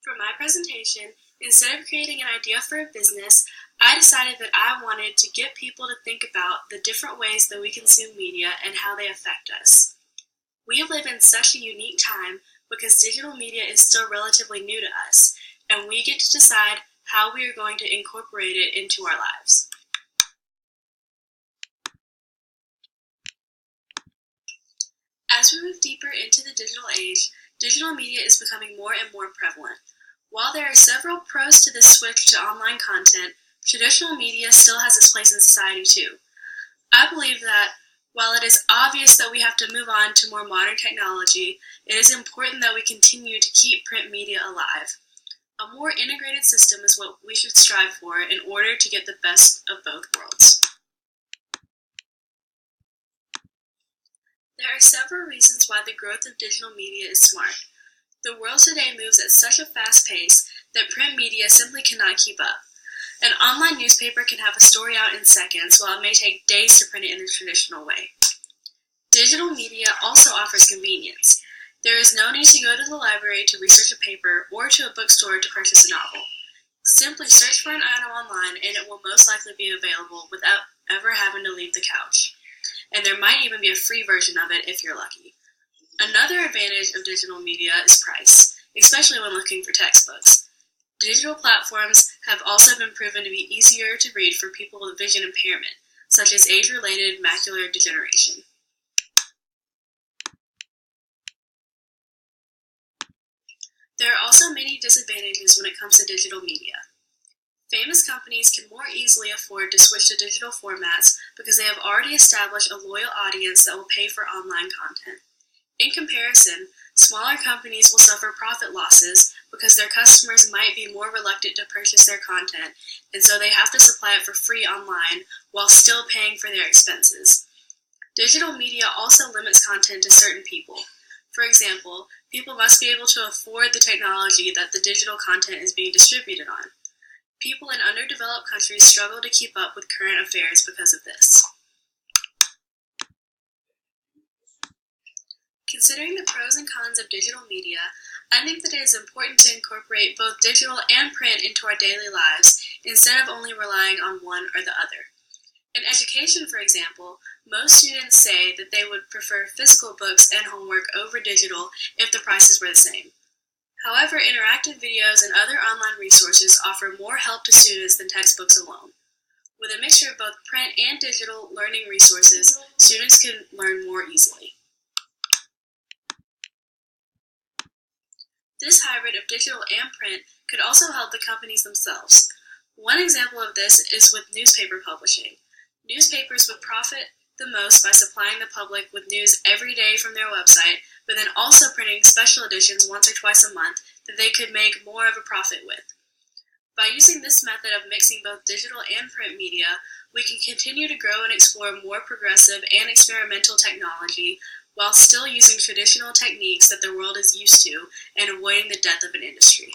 For my presentation, instead of creating an idea for a business, I decided that I wanted to get people to think about the different ways that we consume media and how they affect us. We live in such a unique time because digital media is still relatively new to us, and we get to decide how we are going to incorporate it into our lives. As we move deeper into the digital age, digital media is becoming more and more prevalent. While there are several pros to this switch to online content, traditional media still has its place in society too. I believe that while it is obvious that we have to move on to more modern technology, it is important that we continue to keep print media alive. A more integrated system is what we should strive for in order to get the best of both worlds. There are several reasons why the growth of digital media is smart. The world today moves at such a fast pace that print media simply cannot keep up. An online newspaper can have a story out in seconds, while it may take days to print it in the traditional way. Digital media also offers convenience. There is no need to go to the library to research a paper or to a bookstore to purchase a novel. Simply search for an item online and it will most likely be available without ever having to leave the couch. And there might even be a free version of it if you're lucky. Another advantage of digital media is price, especially when looking for textbooks. Digital platforms have also been proven to be easier to read for people with vision impairment, such as age-related macular degeneration. There are also many disadvantages when it comes to digital media. Famous companies can more easily afford to switch to digital formats because they have already established a loyal audience that will pay for online content. In comparison, smaller companies will suffer profit losses because their customers might be more reluctant to purchase their content, and so they have to supply it for free online while still paying for their expenses. Digital media also limits content to certain people. For example, people must be able to afford the technology that the digital content is being distributed on. People in underdeveloped countries struggle to keep up with current affairs because of this. Considering the pros and cons of digital media, I think that it is important to incorporate both digital and print into our daily lives instead of only relying on one or the other. In education, for example, most students say that they would prefer physical books and homework over digital if the prices were the same. However, interactive videos and other online resources offer more help to students than textbooks alone. With a mixture of both print and digital learning resources, students can learn more easily. This hybrid of digital and print could also help the companies themselves. One example of this is with newspaper publishing. Newspapers would profit the most by supplying the public with news every day from their website, but then also printing special editions once or twice a month that they could make more of a profit with. By using this method of mixing both digital and print media, we can continue to grow and explore more progressive and experimental technology while still using traditional techniques that the world is used to and avoiding the death of an industry.